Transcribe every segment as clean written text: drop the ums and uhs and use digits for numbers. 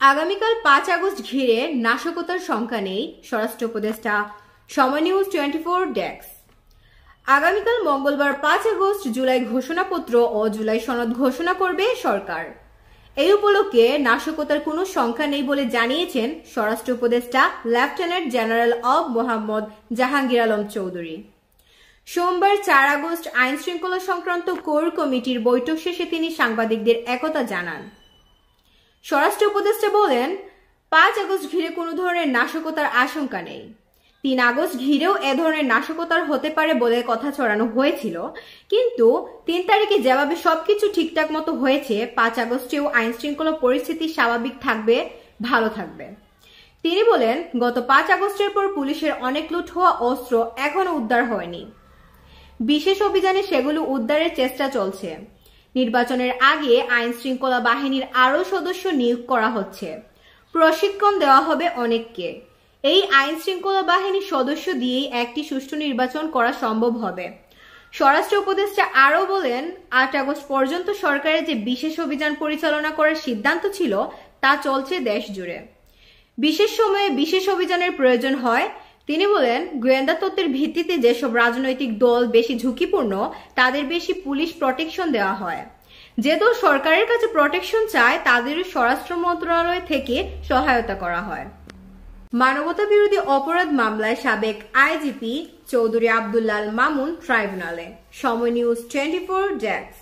আগামীকাল 5 আগস্ট ঘিরে নাশকতার শঙ্কা নেই, স্বরাষ্ট্র উপদেষ্টা। সময় নিউজ 24 ডেস্ক। আগামীকাল মঙ্গলবার 5 আগস্ট জুলাই ঘোষণাপত্র ও জুলাই সনদ ঘোষণা করবে সরকার। এই উপলক্ষে নাশকতার কোনো শঙ্কা নেই বলে জানিয়েছেন স্বরাষ্ট্র উপদেষ্টা lieutenant general of Mohammad Jahangir Alam Chowdhury. সোমবার 4 আগস্ট আইন শৃঙ্খলা সংক্রান্ত কোর কমিটির বৈঠক শেষে তিনি সাংবাদিকদের একথা জানান। স্বরাষ্ট্র উপদেষ্টা বলেন, 5 আগস্ট ঘিরে কোনো ধরনের নাশকতার আশঙ্কা নেই। 3 আগস্ট ঘিরেও এ ধরনের নাশকতার হতে পারে বলে কথা ছড়ানো হয়েছিল, কিন্তু 3 তারিখে যেভাবে সবকিছু ঠিকঠাক মতো হয়েছে, 5 আগস্টেও আইন শৃঙ্খলা পরিস্থিতি স্বাভাবিক থাকবে, ভালো থাকবে। তিনি বলেন, গত 5 আগস্টের পর পুলিশের অনেক লুট হওয়া অস্ত্র এখনো উদ্ধার হয়নি। বিশেষ অভিযানে সেগুলো উদ্ধারের চেষ্টা চলছে। নির্বাচনের আগে আইন শৃঙ্খলা বাহিনীর আরও সদস্য নিয়োগ করা হচ্ছে। প্রশিক্ষণ দেওয়া হবে অনেককে। এই আইন শৃঙ্খলা বাহিনীর সদস্য দিয়েই একটি সুষ্ঠু নির্বাচন করা সম্ভব হবে। স্বরাষ্ট্র উপদেষ্টা আরও বলেন, 8 আগস্ট পর্যন্ত সরকারের যে বিশেষ অভিযান পরিচালনা করার সিদ্ধান্ত ছিল তা চলছে দেশ জুড়ে। বিশেষ সময়ে বিশেষ অভিযানের প্রয়োজন হয়। তিনি বলেন, গোয়েন্দা তথ্যের ভিত্তিতে যেসব রাজনৈতিক দল বেশি ঝুঁকিপূর্ণ তাদের বেশি পুলিশ প্রটেকশন দেওয়া হয়। যে দল সরকারের কাছে প্রটেকশন চায় তাদেরও স্বরাষ্ট্র মন্ত্রণালয় থেকে সহায়তা করা হয়। মানবতা বিরোধী অপরাধ মামলায় সাবেক আইজিপি চৌধুরী আব্দুল্লাহ আল মামুন ট্রাইব্যুনালে। সময় নিউজ 24 ডেস্ক।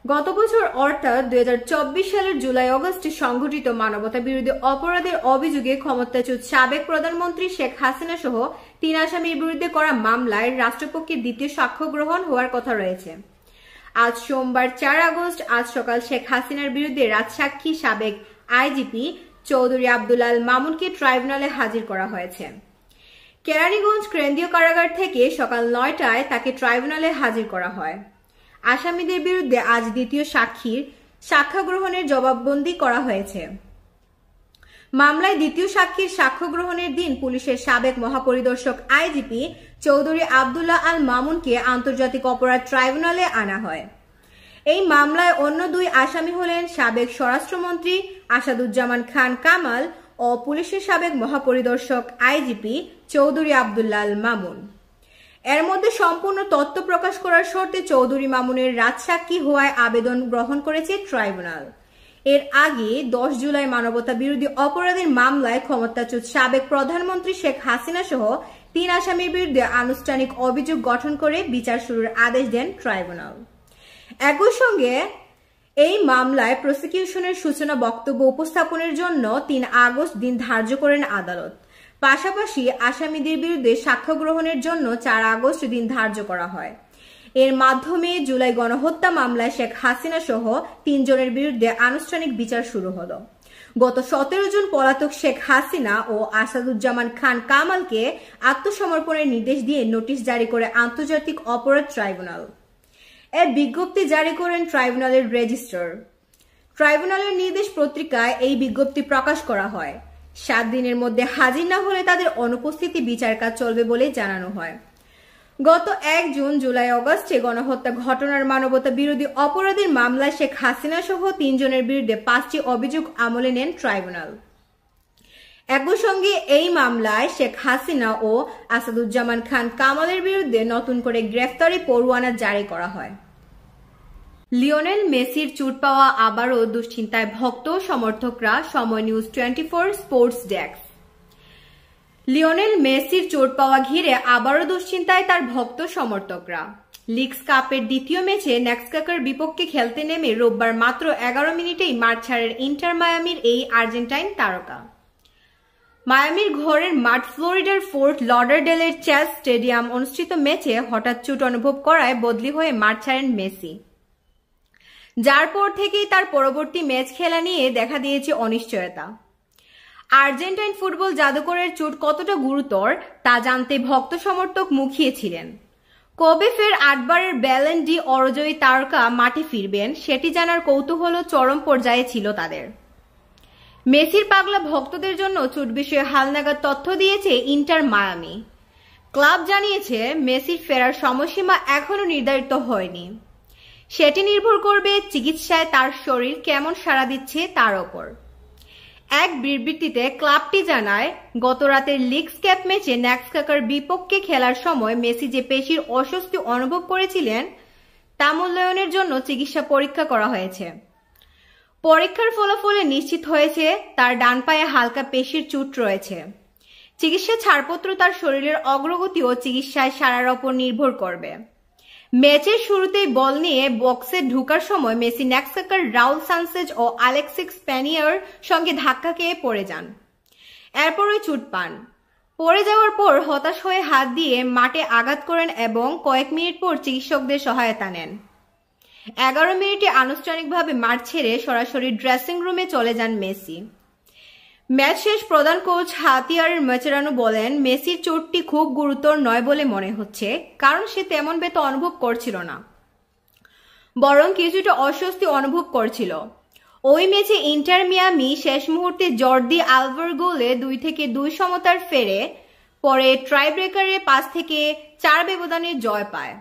গত বছর অর্থাৎ 2024 সালের জুলাই আগস্টে সংঘটিত মানবতা বিরোধী অপরাধের অভিযোগে ক্ষমতাচ্যুত সাবেক প্রধানমন্ত্রী শেখ হাসিনা সহ 3 আসামির বিরুদ্ধে করা মামলায় রাষ্ট্রপক্ষের দ্বিতীয় সাক্ষ্য গ্রহণ হওয়ার কথা রয়েছে। আজ সোমবার 4 আগস্ট আজ সকাল শেখ হাসিনার বিরুদ্ধে রাজসাক্ষী সাবেক আইজিপি চৌধুরী আব্দুল্লাহ আল মামুনকে ট্রাইব্যুনালে হাজির করা হয়েছে। কেরানীগঞ্জ কেন্দ্রীয় কারাগার থেকে সকাল 9টায় তাকে ট্রাইব্যুনালে হাজির করা হয়। আসামিদের বিরুদ্ধে আজ দ্বিতীয় সাক্ষীর সাক্ষ্য গ্রহণের জবানবন্দি করা হয়েছে। মামলায় দ্বিতীয় সাক্ষীর সাক্ষ্য গ্রহণের দিন পুলিশের সাবেক মহাপরিদর্শক আইজিপি চৌধুরী আব্দুল্লাহ আল মামুনকে আন্তর্জাতিক অপরাধ ট্রাইব্যুনালে আনা হয়। এই মামলায় অন্য 2 আসামি হলেন সাবেক স্বরাষ্ট্রমন্ত্রী আসাদুজ্জামান খান কামাল ও পুলিশের সাবেক মহাপরিদর্শক আইজিপি চৌধুরী আব্দুল্লাহ আল মামুন। এর মধ্যে সম্পূর্ণ তথ্য প্রকাশ করার শর্তে চৌধুরী মামুনের রাজসাক্ষী হওয়ায় আবেদন গ্রহণ করেছে ট্রাইব্যুনাল। এর আগে 10 জুলাই মানবতা বিরোধী অপরাধের মামলায় ক্ষমতাচ্যুত সাবেক প্রধানমন্ত্রী শেখ হাসিনা সহ 3 আসামির বিরুদ্ধে আনুষ্ঠানিক অভিযোগ গঠন করে বিচার শুরুর আদেশ দেন ট্রাইব্যুনাল। একই সঙ্গে এই মামলায় প্রসিকিউশনের সূচনা বক্তব্য উপস্থাপনের জন্য 3 আগস্ট দিন ধার্য করেন আদালত। পাশাপাশি আসামিদের বিরুদ্ধে সাক্ষ্য গ্রহণের জন্য 4 আগস্ট দিন ধার্য করা হয়। এর মাধ্যমে জুলাই গণহত্যা মামলায় শেখ হাসিনা সহ 3 জনের বিরুদ্ধে আনুষ্ঠানিক বিচার শুরু হলো। গত 17 জুন পলাতক শেখ হাসিনা ও আসাদুজ্জামান খান কামালকে আত্মসমর্পণের নির্দেশ দিয়ে নোটিশ জারি করে আন্তর্জাতিক অপরাধ ট্রাইব্যুনাল। এর বিজ্ঞপ্তি জারি করেন ট্রাইব্যুনালের রেজিস্ট্রার। ট্রাইব্যুনালের নির্দেশ পত্রিকায় এই বিজ্ঞপ্তি প্রকাশ করা হয়। 7 দিনের মধ্যে হাজির না হলে তাদের অনুপস্থিতি বিচার কাজ চলবে বলে জানানো হয়। গত 1 জুন জুলাই আগস্টে গণহত্যা ঘটনার মানবতা বিরোধী অপরাধের মামলায় শেখ হাসিনা সহ 3 জনের বিরুদ্ধে 5টি অভিযোগ আমলে নেন ট্রাইব্যুনাল। একই সঙ্গে এই মামলায় শেখ হাসিনা ও আসাদুজ্জামান খান কামালের বিরুদ্ধে নতুন করে গ্রেফতারি পরোয়ানা জারি করা হয়। লিওনেল মেসির চোট পাওয়া আবারও দুশ্চিন্তায় ভক্ত সমর্থকরা। সময় নিউজ 24 স্পোর্টস ডেস্ক। লিওনেল মেসির চোট পাওয়া ঘিরে আবারও দুশ্চিন্তায় তার ভক্ত সমর্থকরা। লিগস কাপের দ্বিতীয় ম্যাচে নেক্সকাকার বিপক্ষে খেলতে নেমে রোববার মাত্র 11 মিনিটেই মাঠ ছাড়েন ইন্টার মায়ামির এই আর্জেন্টাইন তারকা। মায়ামির ঘরের মাঠ ফ্লোরিডার ফোর্ট লডারডেলের চ্যাস স্টেডিয়াম অনুষ্ঠিত ম্যাচে হঠাৎ চোট অনুভব করায় বদলি হয়ে মাঠ ছাড়েন মেসি, যার পর থেকেই তার পরবর্তী ম্যাচ খেলা নিয়ে দেখা দিয়েছে অনিশ্চয়তা। আর্জেন্টাইন ফুটবল জাদুকরের চোট কতটা গুরুতর তা জানতে ভক্ত সমর্থক মুখিয়েছিলেন। কবে ফের 8 বারের ব্যালন ডি অরজয়ী তারকা মাঠে ফিরবেন সেটি জানার কৌতূহল চরম পর্যায়ে ছিল তাদের। মেসির পাগলা ভক্তদের জন্য চোট বিষয়ে হালনাগাদ তথ্য দিয়েছে ইন্টার মায়ামি। ক্লাব জানিয়েছে মেসির ফেরার সময়সীমা এখনো নির্ধারিত হয়নি। সেটি নির্ভর করবে চিকিৎসায় তার শরীর কেমন সাড়া দিচ্ছে তার ওপর। এক বিবৃতিতে ক্লাবটি জানায়, গত রাতের লিগ কাপ ম্যাচে ন্যাক্সকাকার বিপক্ষে খেলার সময় মেসি যে পেশির অস্বস্তি অনুভব করেছিলেন তা মূল্যায়নের জন্য চিকিৎসা পরীক্ষা করা হয়েছে। পরীক্ষার ফলাফলে নিশ্চিত হয়েছে তার ডান পায়ে হালকা পেশির চোট রয়েছে। চিকিৎসা ছাড়পত্র তার শরীরের অগ্রগতি ও চিকিৎসায় সারার ওপর নির্ভর করবে। ম্যাচের শুরুতেই বল নিয়ে বক্সে ঢোকার সময় মেসি ন্যাক্সকাকার রাউল সানচেজ ও আলেক্সিস প্যানিয়ার সঙ্গে ধাক্কা খেয়ে পড়ে যান। এরপরই চোট পান। পড়ে যাওয়ার পর হতাশ হয়ে হাত দিয়ে মাঠে আঘাত করেন এবং কয়েক মিনিট পর চিকিৎসকদের সহায়তা নেন। 11 মিনিটে আনুষ্ঠানিকভাবে মাঠ ছেড়ে সরাসরি ড্রেসিং রুমে চলে যান মেসি। ম্যাচ শেষ প্রধান কোচ হাতিয়ার মাচেরানো বলেন, মেসির চোটটি খুব গুরুতর নয় বলে মনে হচ্ছে, কারণ সে তেমন ব্যথা অনুভব করছিল না, বরং কিছুটা অস্বস্তি অনুভব করছিল। ওই ম্যাচে ইন্টার মিয়ামি শেষ মুহূর্তে জর্দি আলভার গোলে 2-2 সমতার ফেরে পরে ট্রাইব্রেকারে 5-4 ব্যবধানে জয় পায়।